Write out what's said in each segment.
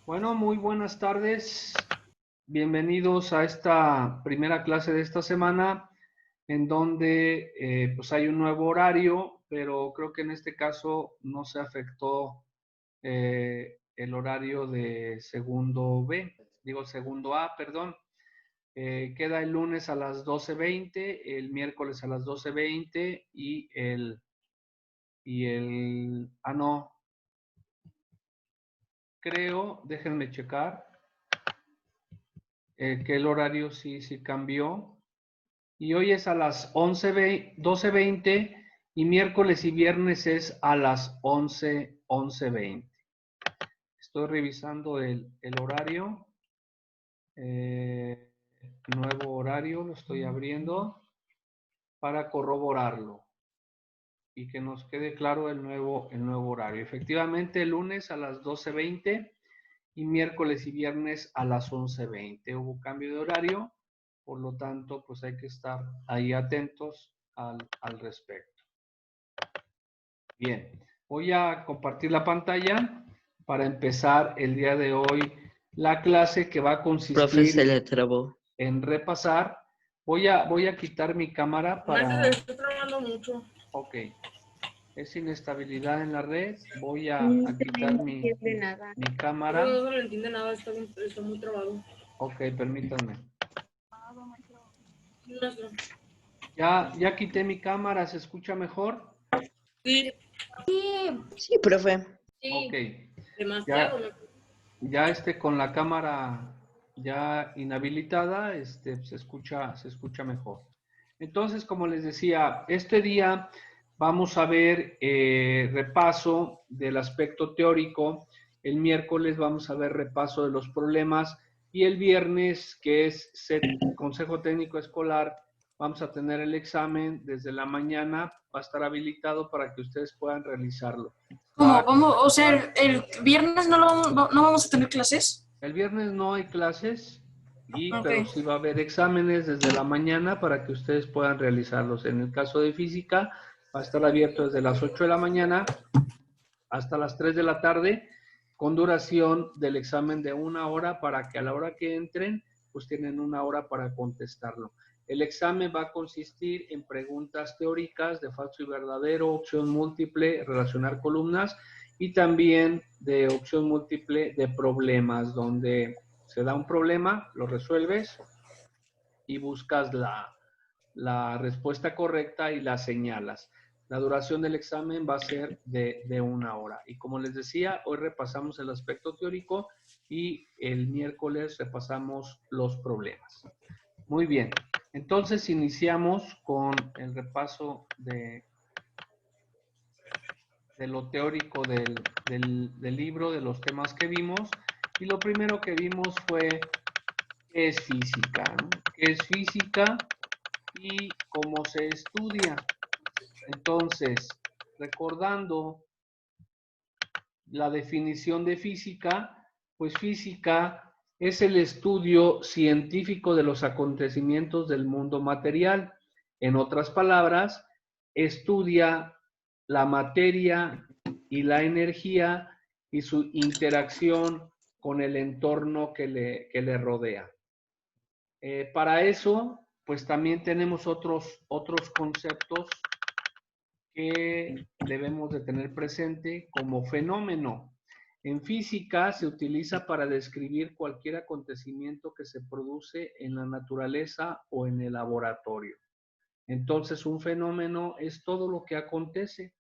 Bueno, muy buenas tardes. Bienvenidos a esta primera clase de esta semana, en donde pues hay un nuevo horario, pero creo que en este caso no se afectó el horario de segundo B, digo segundo A, perdón. Queda el lunes a las 12:20, el miércoles a las 12:20 no, creo, déjenme checar. Que el horario sí cambió. Y hoy es a las 12:20 y miércoles y viernes es a las 11:20. Estoy revisando el horario. Nuevo horario, lo estoy abriendo para corroborarlo y que nos quede claro el nuevo horario. Efectivamente, el lunes a las 12:20 y miércoles y viernes a las 11:20. Hubo cambio de horario, por lo tanto, pues hay que estar ahí atentos al respecto. Bien, voy a compartir la pantalla para empezar el día de hoy la clase que va a consistir Profe, se le trabó. En repasar. Voy a quitar mi cámara para... Estoy trabajando mucho. Ok. Es inestabilidad en la red. Voy a quitar mi cámara. No se le entiende nada, está muy trabado. Ok, permítanme. Ya quité mi cámara, ¿se escucha mejor? Sí. Sí, profe. Sí. Ok. Demasiado. Ya con la cámara ya inhabilitada, se escucha mejor. Entonces, como les decía, este día vamos a ver repaso del aspecto teórico. El miércoles vamos a ver repaso de los problemas y el viernes, que es Consejo Técnico Escolar, vamos a tener el examen desde la mañana. Va a estar habilitado para que ustedes puedan realizarlo. ¿Cómo? O sea, el viernes no vamos a tener clases. El viernes no hay clases, Okay. pero sí va a haber exámenes desde la mañana para que ustedes puedan realizarlos. En el caso de física, va a estar abierto desde las 8 de la mañana hasta las 3 de la tarde, con duración del examen de 1 hora para que a la hora que entren, pues tienen 1 hora para contestarlo. El examen va a consistir en preguntas teóricas de falso y verdadero, opción múltiple, relacionar columnas y también de opción múltiple de problemas, donde se da un problema, lo resuelves y buscas la respuesta correcta y la señalas. La duración del examen va a ser de 1 hora. Y como les decía, hoy repasamos el aspecto teórico y el miércoles repasamos los problemas. Muy bien. Entonces iniciamos con el repaso de lo teórico del libro, de los temas que vimos. Y lo primero que vimos fue qué es física, ¿no? ¿Qué es física y cómo se estudia? Entonces, recordando la definición de física, pues física es el estudio científico de los acontecimientos del mundo material. En otras palabras, estudia la materia y la energía y su interacción con el entorno que le rodea. Para eso, pues también tenemos otros conceptos que debemos de tener presente como fenómeno. En física se utiliza para describir cualquier acontecimiento que se produce en la naturaleza o en el laboratorio. Entonces, un fenómeno es todo lo que acontece,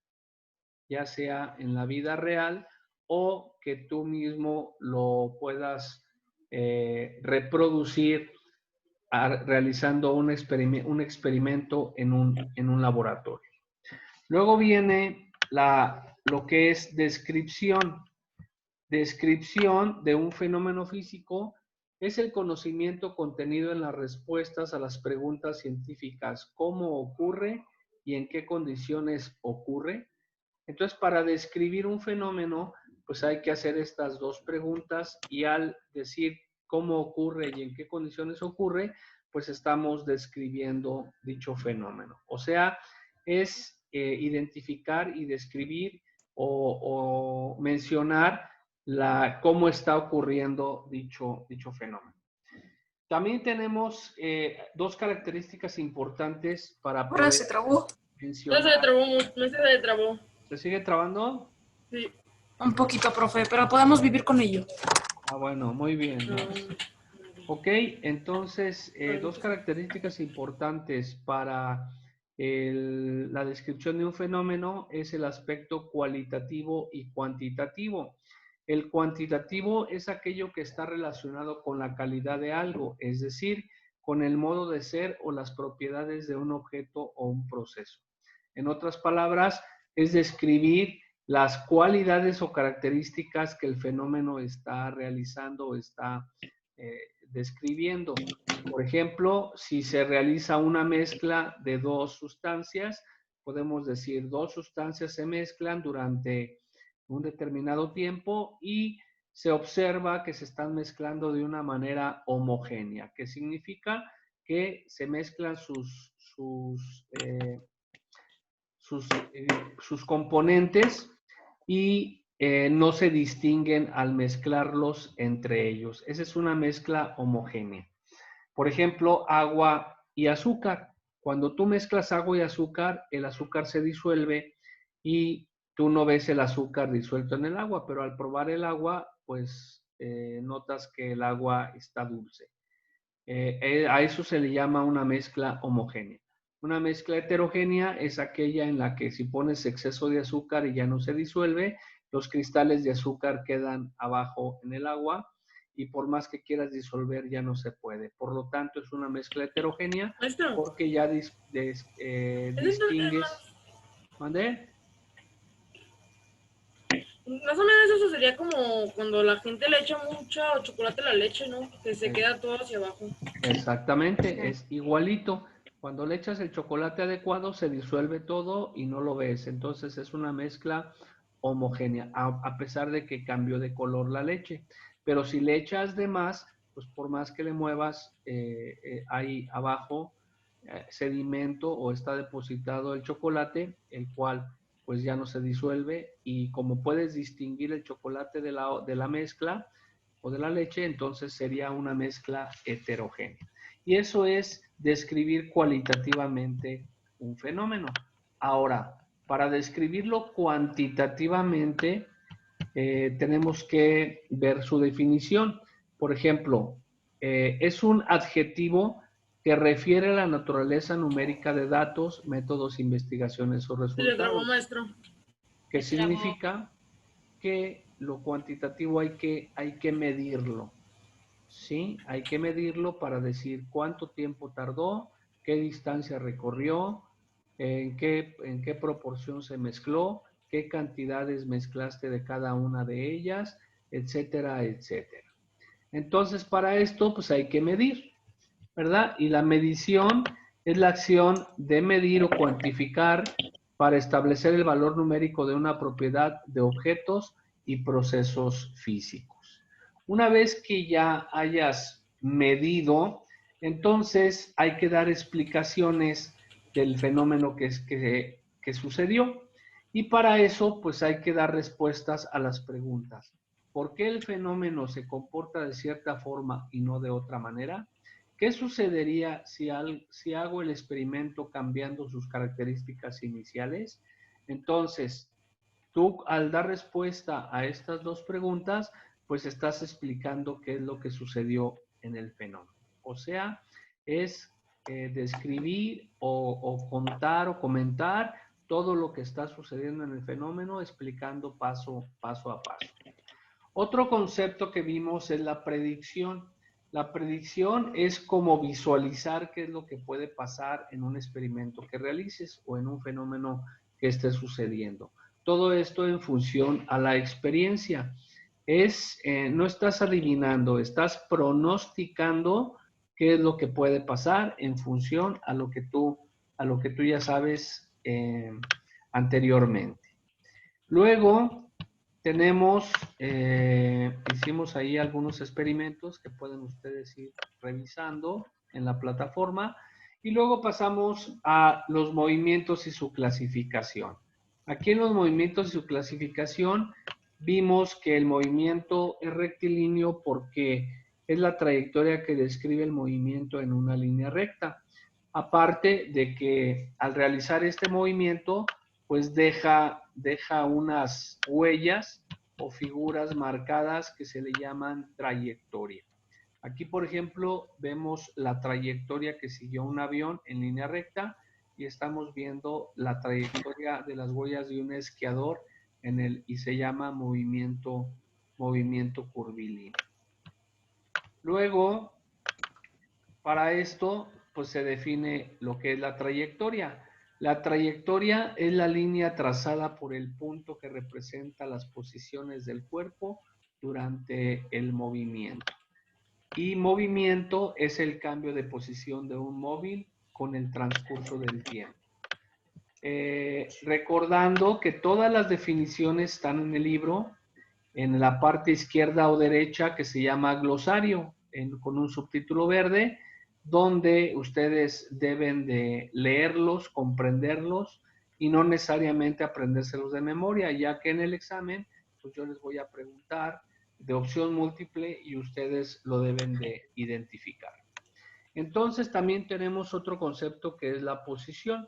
ya sea en la vida real o que tú mismo lo puedas reproducir realizando un experimento en un laboratorio. Luego viene lo que es descripción. Descripción de un fenómeno físico es el conocimiento contenido en las respuestas a las preguntas científicas. ¿Cómo ocurre y en qué condiciones ocurre? Entonces, para describir un fenómeno, pues hay que hacer estas dos preguntas y al decir cómo ocurre y en qué condiciones ocurre, pues estamos describiendo dicho fenómeno. O sea, es identificar y describir o mencionar cómo está ocurriendo dicho fenómeno. También tenemos dos características importantes para Ahora poder se trabó mencionar. Se trabó. ¿Se sigue trabando? Sí. un poquito, profe, pero podemos vivir con ello. Ah, bueno, muy bien. No. Ok, entonces, dos características importantes para la descripción de un fenómeno es el aspecto cualitativo y cuantitativo. El cuantitativo es aquello que está relacionado con la calidad de algo, es decir, con el modo de ser o las propiedades de un objeto o un proceso. En otras palabras, es describir las cualidades o características que el fenómeno está realizando o está describiendo. Por ejemplo, si se realiza una mezcla de dos sustancias, podemos decir dos sustancias se mezclan durante un determinado tiempo y se observa que se están mezclando de una manera homogénea, que significa que se mezclan sus componentes y no se distinguen al mezclarlos entre ellos. Esa es una mezcla homogénea. Por ejemplo, agua y azúcar. Cuando tú mezclas agua y azúcar, el azúcar se disuelve y tú no ves el azúcar disuelto en el agua, pero al probar el agua, pues notas que el agua está dulce. A eso se le llama una mezcla homogénea. Una mezcla heterogénea es aquella en la que si pones exceso de azúcar y ya no se disuelve, los cristales de azúcar quedan abajo en el agua y por más que quieras disolver ya no se puede. Por lo tanto, es una mezcla heterogénea Maestro, porque ya distingues. ¿Mande? más o menos eso sería como cuando la gente le echa mucho chocolate a la leche, ¿no? Que se queda todo hacia abajo. Exactamente, es igualito. Cuando le echas el chocolate adecuado, se disuelve todo y no lo ves. Entonces es una mezcla homogénea, a pesar de que cambió de color la leche. Pero si le echas de más, pues por más que le muevas, hay abajo sedimento o está depositado el chocolate, el cual pues ya no se disuelve y como puedes distinguir el chocolate de la mezcla o de la leche, entonces sería una mezcla heterogénea. Y eso es describir cualitativamente un fenómeno. Ahora, para describirlo cuantitativamente, tenemos que ver su definición. Por ejemplo, es un adjetivo que refiere a la naturaleza numérica de datos, métodos, investigaciones o Se le trabó, resultados. maestro. Que significa que lo cuantitativo hay que medirlo. ¿Sí? Hay que medirlo para decir cuánto tiempo tardó, qué distancia recorrió, en qué proporción se mezcló, qué cantidades mezclaste de cada una de ellas, etcétera, etcétera. Entonces, para esto, pues hay que medir, ¿verdad? Y la medición es la acción de medir o cuantificar para establecer el valor numérico de una propiedad de objetos y procesos físicos. Una vez que ya hayas medido, entonces hay que dar explicaciones del fenómeno que sucedió. Y para eso, pues hay que dar respuestas a las preguntas. ¿Por qué el fenómeno se comporta de cierta forma y no de otra manera? ¿Qué sucedería si hago el experimento cambiando sus características iniciales? Entonces, tú al dar respuesta a estas dos preguntas, pues estás explicando qué es lo que sucedió en el fenómeno. O sea, es describir o contar o comentar todo lo que está sucediendo en el fenómeno, explicando paso a paso. Otro concepto que vimos es la predicción. La predicción es como visualizar qué es lo que puede pasar en un experimento que realices o en un fenómeno que esté sucediendo. Todo esto en función a la experiencia. No estás adivinando, estás pronosticando qué es lo que puede pasar en función a lo que tú ya sabes anteriormente. Luego hicimos ahí algunos experimentos que pueden ustedes ir revisando en la plataforma y luego pasamos a los movimientos y su clasificación. Aquí en los movimientos y su clasificación vimos que el movimiento es rectilíneo porque es la trayectoria que describe el movimiento en una línea recta. Aparte de que al realizar este movimiento, pues deja unas huellas o figuras marcadas que se le llaman trayectoria. Aquí, por ejemplo, vemos la trayectoria que siguió un avión en línea recta y estamos viendo la trayectoria de las huellas de un esquiador y se llama movimiento curvilíneo. Luego, para esto, pues se define lo que es la trayectoria. La trayectoria es la línea trazada por el punto que representa las posiciones del cuerpo durante el movimiento. Y movimiento es el cambio de posición de un móvil con el transcurso del tiempo. Recordando que todas las definiciones están en el libro, en la parte izquierda o derecha, que se llama glosario, con un subtítulo verde, donde ustedes deben de leerlos, comprenderlos y no necesariamente aprendérselos de memoria, ya que en el examen, pues yo les voy a preguntar de opción múltiple y ustedes lo deben de identificar. Entonces también tenemos otro concepto que es la posición.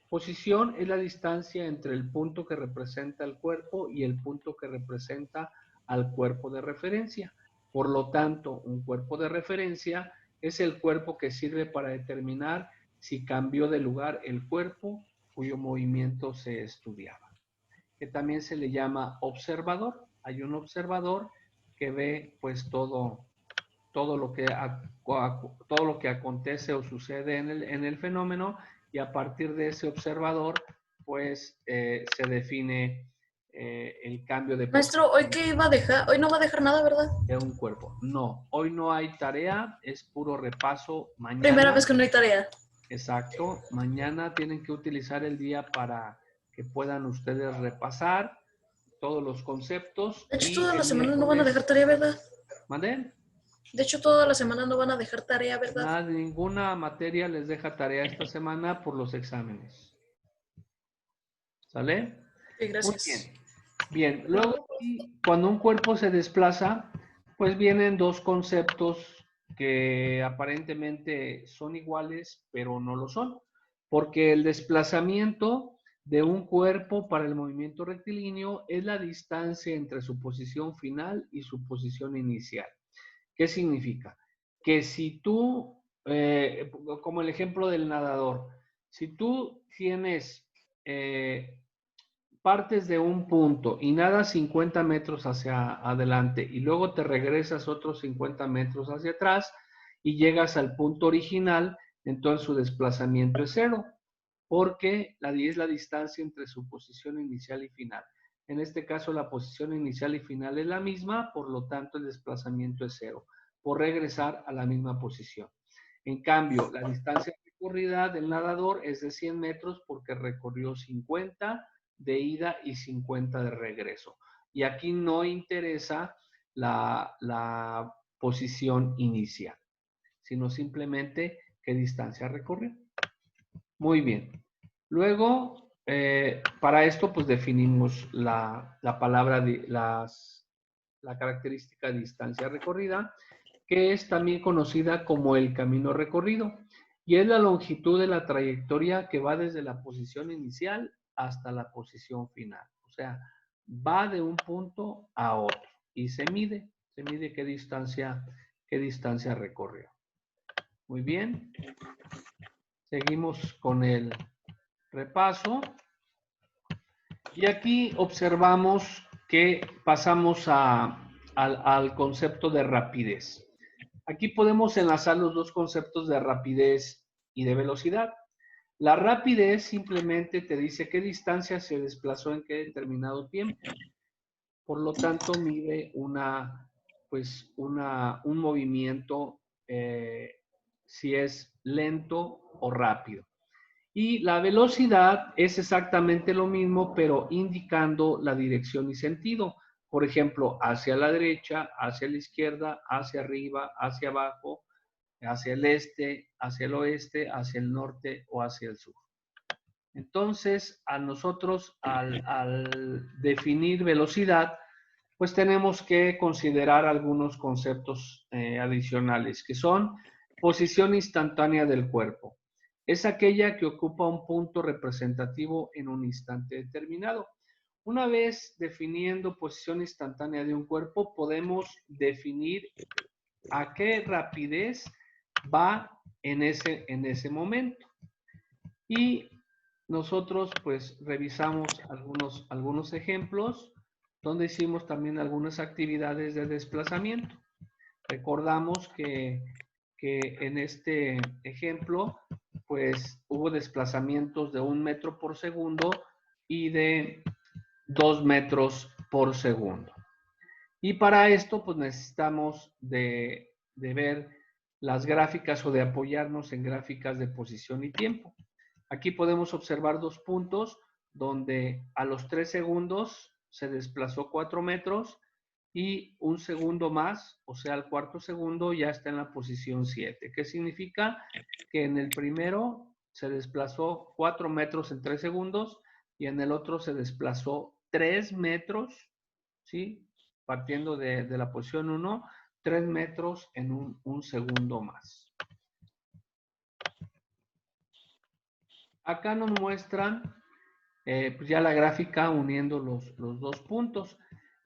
Posición es la distancia entre el punto que representa el cuerpo y el punto que representa al cuerpo de referencia. Por lo tanto, un cuerpo de referencia es el cuerpo que sirve para determinar si cambió de lugar el cuerpo cuyo movimiento se estudiaba, que también se le llama observador. Hay un observador que ve pues todo lo que acontece o sucede en el fenómeno, y a partir de ese observador pues se define el cambio de Maestro, ¿hoy qué iba a dejar? Hoy no va a dejar nada, ¿verdad? de un cuerpo. No, hoy no hay tarea, es puro repaso. Mañana, Primera vez que no hay tarea. exacto, mañana tienen que utilizar el día para que puedan ustedes repasar todos los conceptos. De hecho, y toda la el semana no van a dejar tarea, ¿verdad? ¿Manden? De hecho, toda la semana no van a dejar tarea, ¿verdad? Nada, ninguna materia les deja tarea esta semana por los exámenes. ¿Sale? Sí, gracias. Muy bien. Bien, luego cuando un cuerpo se desplaza, pues vienen dos conceptos que aparentemente son iguales, pero no lo son. Porque el desplazamiento de un cuerpo para el movimiento rectilíneo es la distancia entre su posición final y su posición inicial. ¿Qué significa? Que si tú, como el ejemplo del nadador, si tú tienes partes de un punto y nadas 50 metros hacia adelante y luego te regresas otros 50 metros hacia atrás y llegas al punto original, entonces su desplazamiento es cero, porque es la distancia entre su posición inicial y final. En este caso, la posición inicial y final es la misma, por lo tanto, el desplazamiento es cero, por regresar a la misma posición. En cambio, la distancia recorrida del nadador es de 100 metros porque recorrió 50 de ida y 50 de regreso. Y aquí no interesa la posición inicial, sino simplemente qué distancia recorrió. Muy bien. Luego, para esto, pues definimos la palabra, la característica de distancia recorrida, que es también conocida como el camino recorrido, y es la longitud de la trayectoria que va desde la posición inicial hasta la posición final. O sea, va de un punto a otro y se mide qué distancia recorrió. Muy bien. Seguimos con el repaso. Y aquí observamos que pasamos al concepto de rapidez. Aquí podemos enlazar los dos conceptos de rapidez y de velocidad. La rapidez simplemente te dice qué distancia se desplazó en qué determinado tiempo. Por lo tanto, mide un movimiento si es lento o rápido. Y la velocidad es exactamente lo mismo, pero indicando la dirección y sentido. Por ejemplo, hacia la derecha, hacia la izquierda, hacia arriba, hacia abajo, hacia el este, hacia el oeste, hacia el norte o hacia el sur. Entonces, a nosotros, al definir velocidad, pues tenemos que considerar algunos conceptos adicionales, que son posición instantánea del cuerpo. Es aquella que ocupa un punto representativo en un instante determinado. Una vez definiendo posición instantánea de un cuerpo, podemos definir a qué rapidez va en ese momento. Y nosotros pues revisamos algunos ejemplos donde hicimos también algunas actividades de desplazamiento. Recordamos que en este ejemplo pues hubo desplazamientos de 1 metro por segundo y de 2 metros por segundo. Y para esto pues necesitamos de ver las gráficas o de apoyarnos en gráficas de posición y tiempo. Aquí podemos observar 2 puntos donde a los 3 segundos se desplazó 4 metros y 1 segundo más, o sea, al cuarto segundo ya está en la posición 7. ¿Qué significa? Que en el primero se desplazó 4 metros en 3 segundos y en el otro se desplazó 3 metros, ¿sí? Partiendo de la posición 1, 3 metros en un segundo más. Acá nos muestran pues ya la gráfica uniendo los 2 puntos.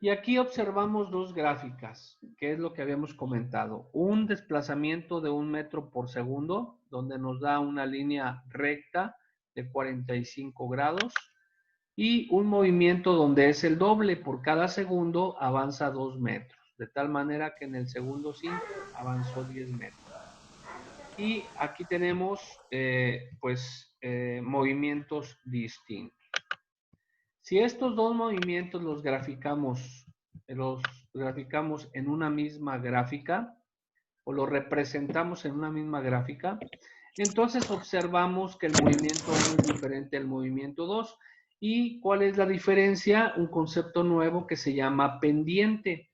Y aquí observamos 2 gráficas, que es lo que habíamos comentado. Un desplazamiento de 1 metro por segundo, donde nos da una línea recta de 45 grados. Y un movimiento donde es el doble, por cada segundo avanza 2 metros. De tal manera que en el segundo 5 avanzó 10 metros. Y aquí tenemos movimientos distintos. Si estos 2 movimientos los graficamos en una misma gráfica o los representamos en una misma gráfica, entonces observamos que el movimiento 1 es diferente al movimiento 2. ¿Y cuál es la diferencia? Un concepto nuevo que se llama pendiente.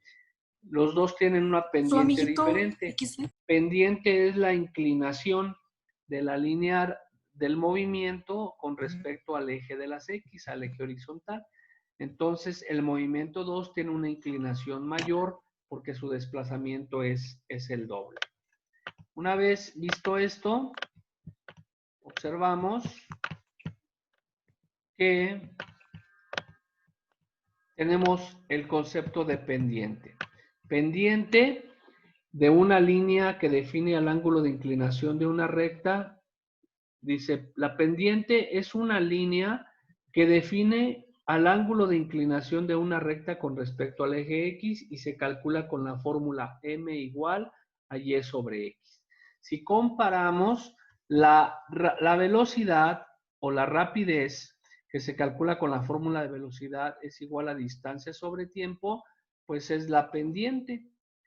Los dos tienen una Su pendiente amiguito diferente. XD. Pendiente es la inclinación de la línea del movimiento con respecto al eje de las X, al eje horizontal. Entonces, el movimiento 2 tiene una inclinación mayor porque su desplazamiento es el doble. Una vez visto esto, observamos que tenemos el concepto de pendiente. Pendiente de una línea que define el ángulo de inclinación de una recta. Dice, la pendiente es una línea que define al ángulo de inclinación de una recta con respecto al eje X y se calcula con la fórmula m igual a y sobre X. Si comparamos la velocidad o la rapidez que se calcula con la fórmula de velocidad es igual a distancia sobre tiempo, pues es la pendiente.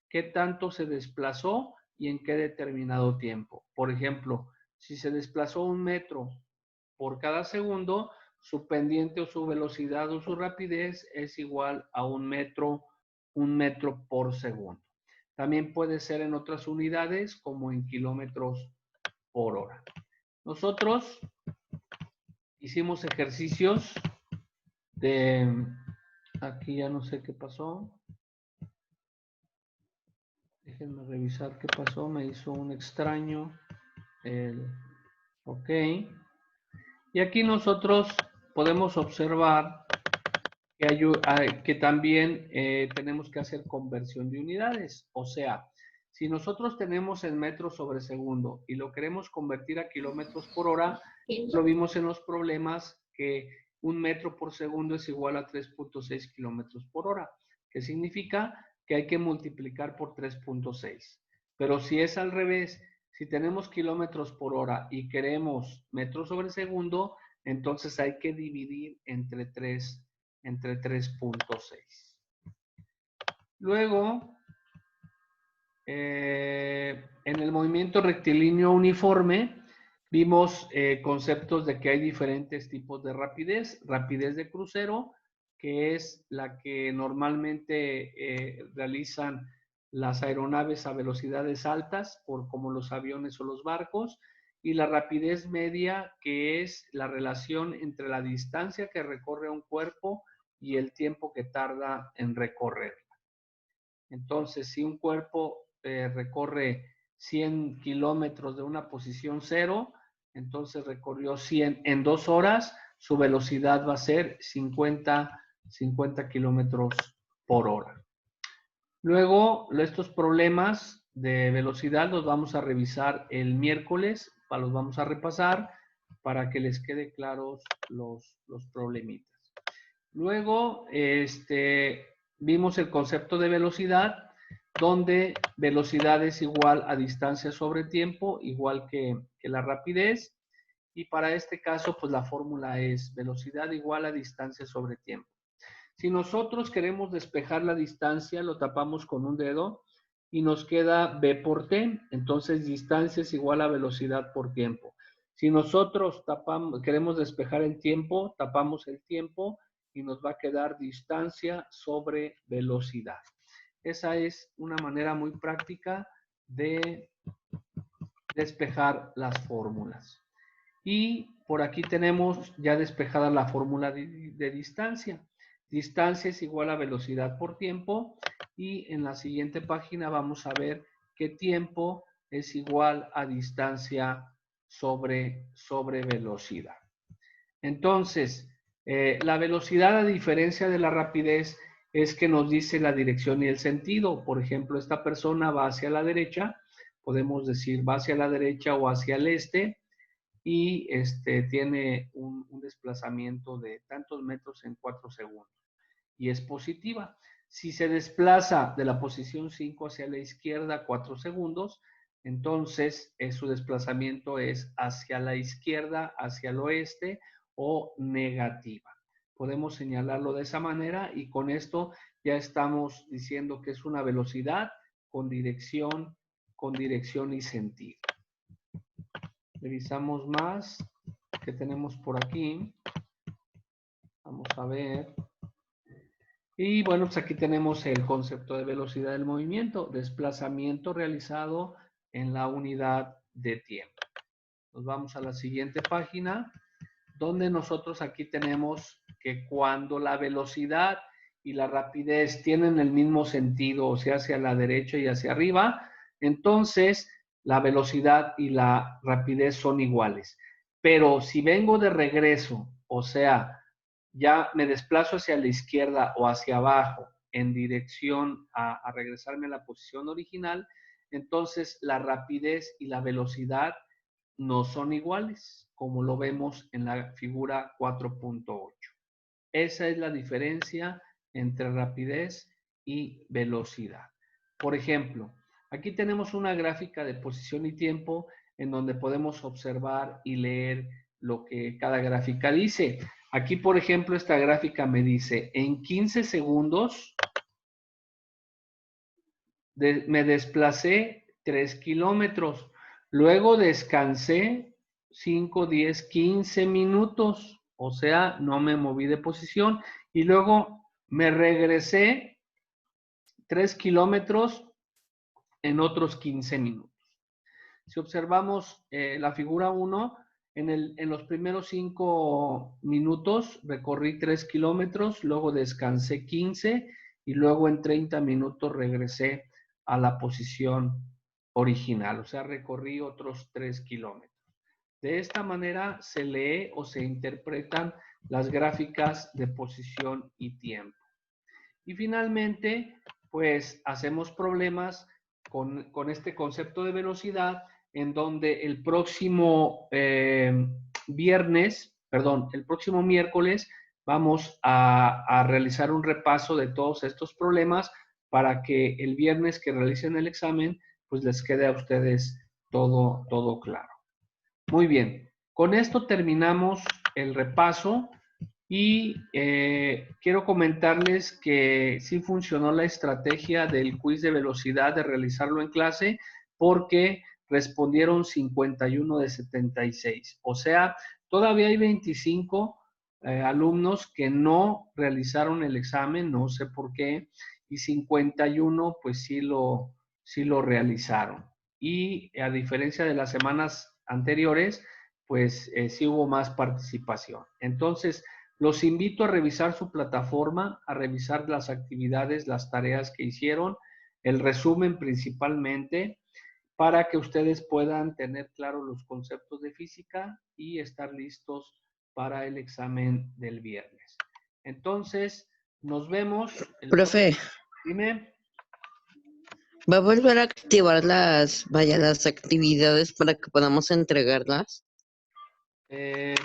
¿Qué tanto se desplazó y en qué determinado tiempo? Por ejemplo, si se desplazó 1 metro por cada segundo, su pendiente o su velocidad o su rapidez es igual a 1 metro por segundo. También puede ser en otras unidades como en kilómetros por hora. Nosotros hicimos ejercicios de... Aquí ya no sé qué pasó. Déjenme revisar qué pasó. Me hizo un extraño. Ok. Y aquí nosotros podemos observar que también tenemos que hacer conversión de unidades. O sea, si nosotros tenemos en metros sobre segundo y lo queremos convertir a kilómetros por hora, lo vimos en los problemas que 1 metro por segundo es igual a 3.6 kilómetros por hora, que significa que hay que multiplicar por 3.6. Pero si es al revés, si tenemos kilómetros por hora y queremos metros sobre segundo, entonces hay que dividir entre 3.6. Luego, en el movimiento rectilíneo uniforme, vimos conceptos de que hay diferentes tipos de rapidez. Rapidez de crucero, que es la que normalmente realizan las aeronaves a velocidades altas, como los aviones o los barcos, y la rapidez media, que es la relación entre la distancia que recorre un cuerpo y el tiempo que tarda en recorrerla. Entonces, si un cuerpo recorre 100 kilómetros de una posición 0, entonces recorrió 100 en 2 horas, su velocidad va a ser 50 kilómetros por hora. Luego, estos problemas de velocidad los vamos a revisar el miércoles, los vamos a repasar para que les quede claros los problemitas. Luego, vimos el concepto de velocidad, donde velocidad es igual a distancia sobre tiempo, igual que la rapidez. Y para este caso, pues la fórmula es velocidad igual a distancia sobre tiempo. Si nosotros queremos despejar la distancia, lo tapamos con un dedo y nos queda B por T. Entonces, distancia es igual a velocidad por tiempo. Si nosotros queremos despejar el tiempo, tapamos el tiempo y nos va a quedar distancia sobre velocidad. Esa es una manera muy práctica de despejar las fórmulas. Y por aquí tenemos ya despejada la fórmula de distancia. Distancia es igual a velocidad por tiempo y en la siguiente página vamos a ver que tiempo es igual a distancia sobre velocidad. Entonces, la velocidad, a diferencia de la rapidez, es que nos dice la dirección y el sentido. Por ejemplo, esta persona va hacia la derecha, podemos decir va hacia la derecha o hacia el este, y tiene un desplazamiento de tantos metros en 4 segundos. Y es positiva. Si se desplaza de la posición 5 hacia la izquierda 4 segundos, entonces su desplazamiento es hacia la izquierda, hacia el oeste o negativa. Podemos señalarlo de esa manera y con esto ya estamos diciendo que es una velocidad con dirección y sentido. Revisamos más que tenemos por aquí. Vamos a ver. Y bueno, pues aquí tenemos el concepto de velocidad del movimiento, desplazamiento realizado en la unidad de tiempo. Nos vamos a la siguiente página, donde nosotros aquí tenemos que cuando la velocidad y la rapidez tienen el mismo sentido, o sea, hacia la derecha y hacia arriba, entonces la velocidad y la rapidez son iguales. Pero si vengo de regreso, o sea, ya me desplazo hacia la izquierda o hacia abajo en dirección a regresarme a la posición original, entonces la rapidez y la velocidad no son iguales, como lo vemos en la figura 4.8. Esa es la diferencia entre rapidez y velocidad. Por ejemplo, aquí tenemos una gráfica de posición y tiempo en donde podemos observar y leer lo que cada gráfica dice. Aquí, por ejemplo, esta gráfica me dice, en 15 segundos me desplacé 3 kilómetros. Luego descansé 5, 10, 15 minutos. O sea, no me moví de posición. Y luego me regresé 3 kilómetros en otros 15 minutos. Si observamos la figura 1, en los primeros 5 minutos recorrí 3 kilómetros, luego descansé 15 y luego en 30 minutos regresé a la posición original, o sea, recorrí otros 3 kilómetros. De esta manera se lee o se interpretan las gráficas de posición y tiempo. Y finalmente, pues hacemos problemas con este concepto de velocidad, en donde el próximo miércoles vamos a realizar un repaso de todos estos problemas para que el viernes que realicen el examen, pues les quede a ustedes todo claro. Muy bien, con esto terminamos el repaso y quiero comentarles que sí funcionó la estrategia del quiz de velocidad de realizarlo en clase porque respondieron 51 de 76. O sea, todavía hay 25 alumnos que no realizaron el examen, no sé por qué, y 51 pues sí lo realizaron. Y a diferencia de las semanas anteriores, pues sí hubo más participación. Entonces, los invito a revisar su plataforma, a revisar las actividades, las tareas que hicieron. el resumen principalmente, para que ustedes puedan tener claros los conceptos de física y estar listos para el examen del viernes. Entonces, nos vemos. Profe, Dime. ¿va a volver a activar las actividades para que podamos entregarlas?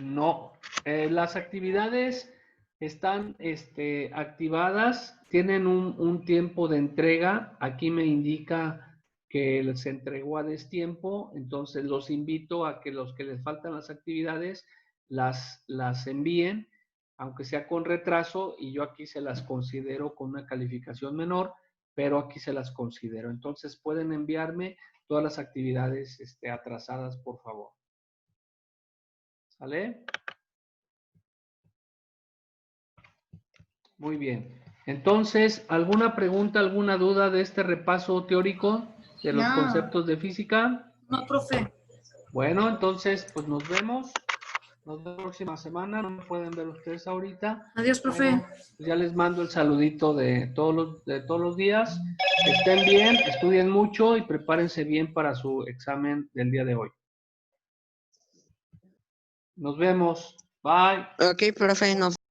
No. Las actividades están activadas, tienen un tiempo de entrega. Aquí me indica que se entregó a destiempo, entonces los invito a que los que les faltan las actividades las envíen, aunque sea con retraso, y yo aquí se las considero con una calificación menor, pero aquí se las considero. Entonces pueden enviarme todas las actividades atrasadas, por favor. ¿Sale? Muy bien. Entonces, ¿alguna pregunta, alguna duda de este repaso teórico de los No. conceptos de física? No, profe. Bueno, entonces, pues nos vemos. Nos vemos la próxima semana. No me pueden ver ustedes ahorita. Adiós, profe. Bueno, pues ya les mando el saludito de todos los días. Que estén bien, estudien mucho y prepárense bien para su examen del día de hoy. Nos vemos. Bye. Ok, profe, nos